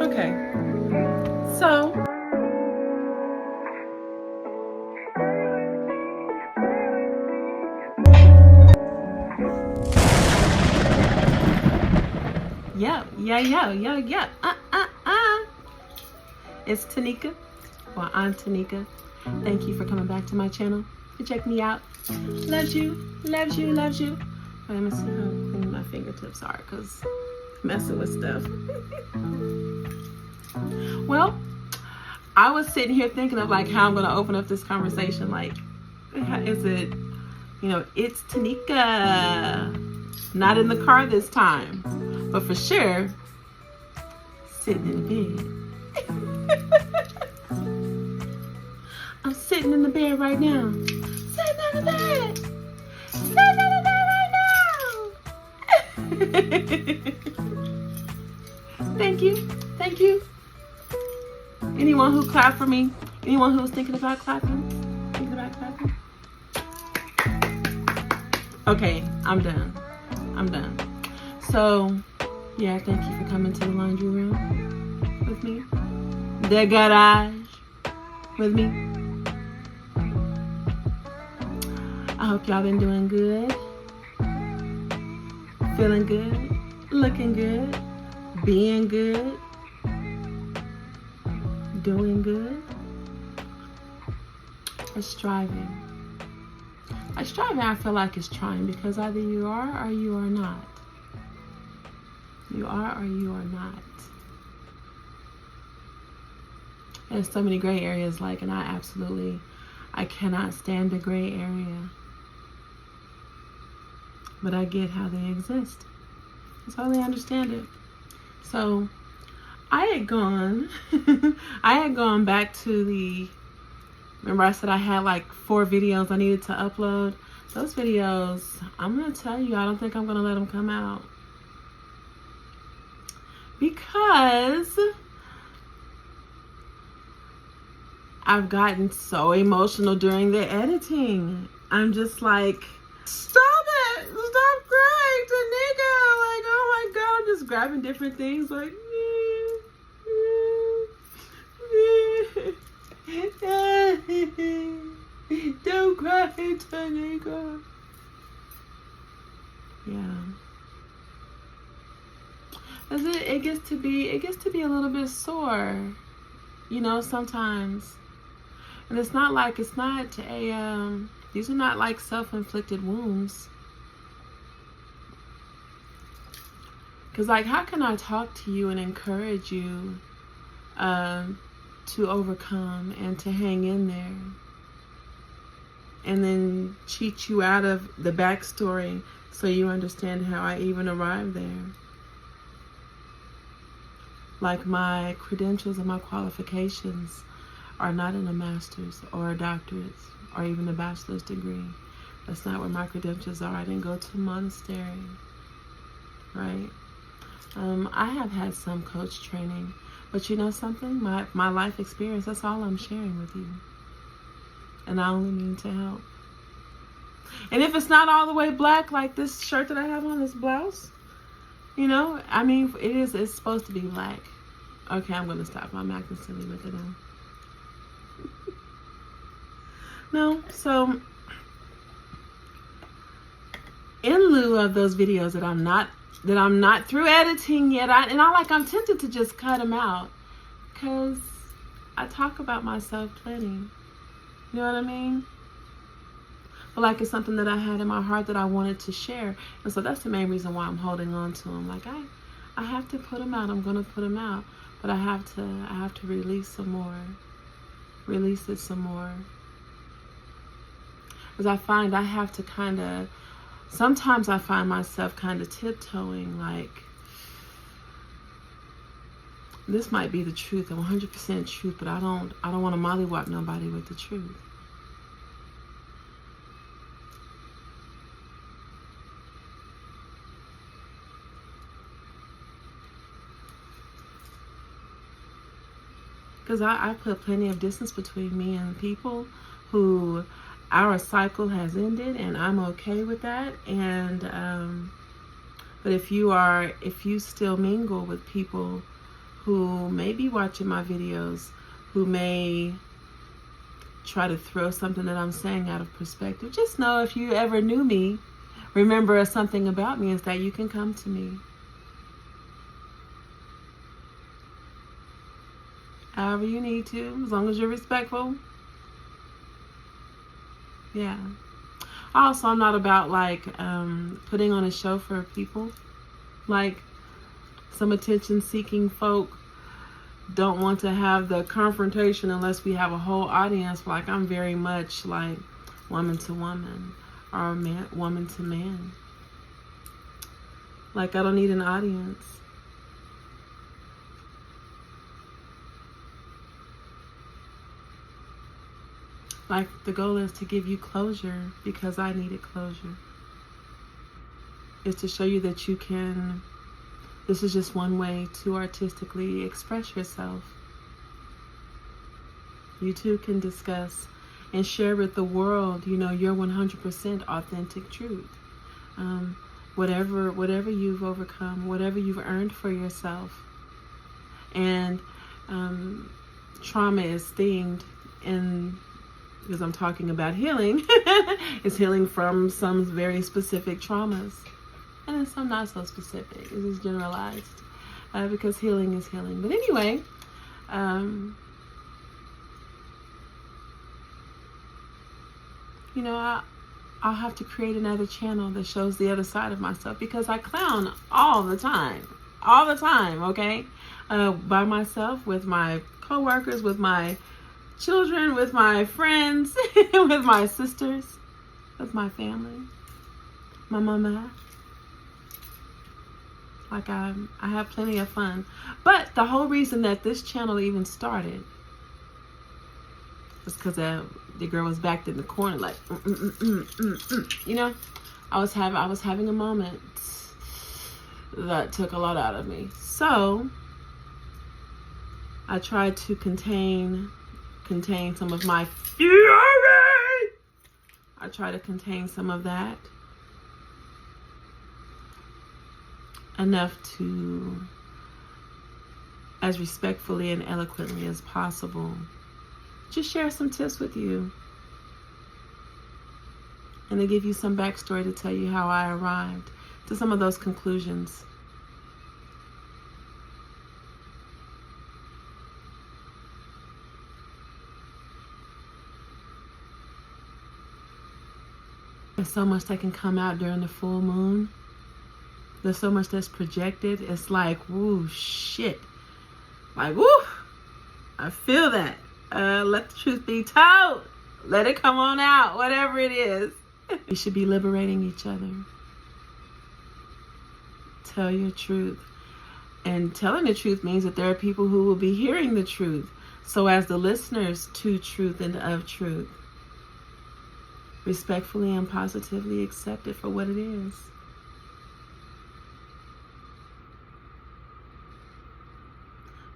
Okay. So yeah. It's Teneca, or Untitled. Thank you for coming back to my channel to check me out. Loves you. Wait, let me see how clean my fingertips are, because messing with stuff. Well, I was sitting here thinking of like how I'm gonna open up this conversation. Like, is it, it's Teneca. Not in the car this time, but for sure, sitting in the bed. I'm sitting in the bed right now. Sitting in the bed. Sitting in the bed right now. Thank you. Anyone who clapped for me? Anyone who was thinking about clapping? Okay, I'm done. So, yeah, thank you for coming to the laundry room with me. The garage with me. I hope y'all been doing good. Feeling good. Looking good. Being good. Doing good. Or striving. Striving, I feel like, is trying, because either you are or you are not. You are or you are not. There's so many gray areas, and I cannot stand the gray area. But I get how they exist. I totally understand it. So, I had gone back to remember I said I had 4 videos I needed to upload? Those videos, I'm going to tell you, I don't think I'm going to let them come out. Because I've gotten so emotional during the editing. I'm just like, stop it! Stop crying, Teneca! Oh my God, I'm just grabbing different things don't cry, Teneca. Yeah. It gets to be a little bit sore, sometimes. And these are not self-inflicted wounds. Because how can I talk to you and encourage you to overcome and to hang in there, and then cheat you out of the backstory so you understand how I even arrived there? My credentials and my qualifications are not in a master's or a doctorate or even a bachelor's degree. That's not where my credentials are. I didn't go to a monastery, right? I have had some coach training, but you know something? My life experience, that's all I'm sharing with you. And I only mean to help. And if it's not all the way black, like this shirt that I have on, this blouse, it's supposed to be black. Okay, I'm going to stop. I'm acting silly with it now. No, so in lieu of those videos that I'm not through editing yet, I'm tempted to just cut them out, because I talk about myself plenty. You know what I mean? But it's something that I had in my heart that I wanted to share, and so that's the main reason why I'm holding on to them. I have to put them out. I'm gonna put them out, but I have to release some more. Release it some more. Because I find I have to sometimes I find myself tiptoeing, this might be the truth, 100% truth, but I don't want to mollywop nobody with the truth. Because I put plenty of distance between me and people who our cycle has ended, and I'm okay with that. And but if you still mingle with people who may be watching my videos, who may try to throw something that I'm saying out of perspective, just know if you ever knew me, remember something about me is that you can come to me. However you need to, as long as you're respectful. Yeah. Also, I'm not about like putting on a show for people. Like some attention-seeking folk don't want to have the confrontation unless we have a whole audience. Like I'm very much like woman to woman or man, woman to man. Like I don't need an audience. Like the goal is to give you closure because I needed closure. Is to show you that you can, this is just one way to artistically express yourself. You too can discuss and share with the world, you know, your 100% authentic truth. Whatever you've overcome, whatever you've earned for yourself. And trauma is themed in, because I'm talking about healing, it's healing from some very specific traumas. And then some not so specific. It's just generalized. Because healing is healing. But anyway, you know, I'll have to create another channel that shows the other side of myself because I clown all the time. All the time, okay? By myself, with my coworkers, with my children, with my friends, with my sisters, with my family, my mama. Like I have plenty of fun. But the whole reason that this channel even started was because the girl was backed in the corner like, you know, I was having a moment that took a lot out of me. So I tried to contain some of my fury. I try to contain some of that enough to, as respectfully and eloquently as possible, just share some tips with you and to give you some backstory to tell you how I arrived to some of those conclusions. There's so much that can come out during the full moon. There's so much that's projected. It's like, woo, shit. Like, woo, I feel that. Let the truth be told. Let it come on out, whatever it is. We should be liberating each other. Tell your truth. And telling the truth means that there are people who will be hearing the truth. So as the listeners to truth and of truth, respectfully and positively accept it for what it is.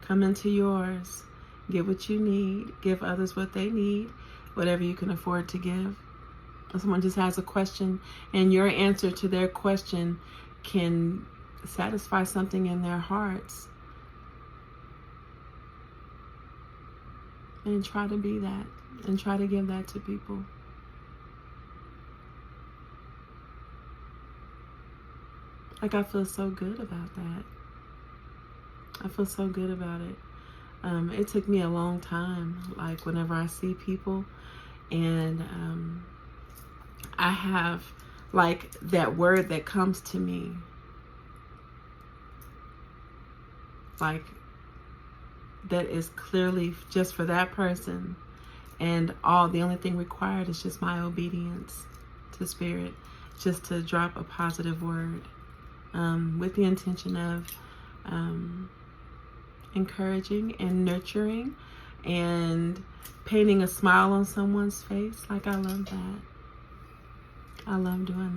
Come into yours. Give what you need. Give others what they need. Whatever you can afford to give. If someone just has a question and your answer to their question can satisfy something in their hearts, and try to be that and try to give that to people. Like, I feel so good about that. I feel so good about it. It took me a long time, like whenever I see people and I have like that word that comes to me, like that is clearly just for that person, and the only thing required is just my obedience to spirit, just to drop a positive word with the intention of encouraging and nurturing and painting a smile on someone's face. Like, I love that. I love doing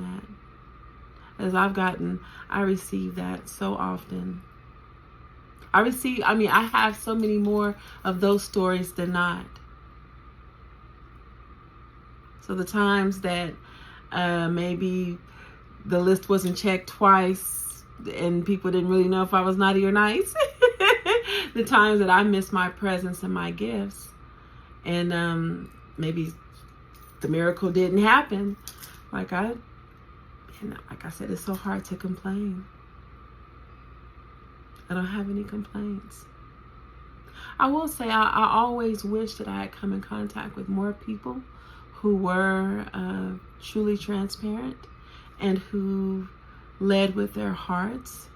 that. As I receive that so often. I have so many more of those stories than not. So the times that maybe the list wasn't checked twice and people didn't really know if I was naughty or nice, the times that I miss my presence and my gifts, and maybe the miracle didn't happen. Like I said, it's so hard to complain. I don't have any complaints. I will say I always wish that I had come in contact with more people who were truly transparent and who led with their hearts.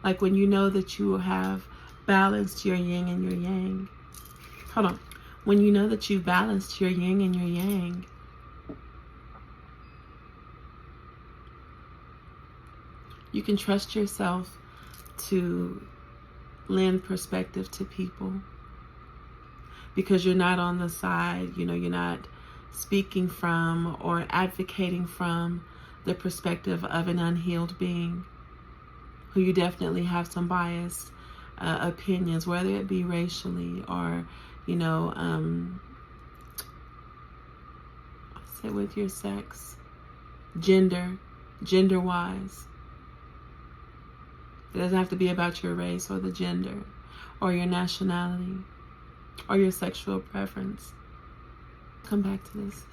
Like when you know that you have balanced your yin and your yang. Hold on. When you know that you've balanced your yin and your yang, you can trust yourself to lend perspective to people, because you're not on the side, you're not speaking from or advocating from the perspective of an unhealed being who you definitely have some biased opinions, whether it be racially or, say with your sex, gender-wise. It doesn't have to be about your race or the gender or your nationality or your sexual preference. Come back to this.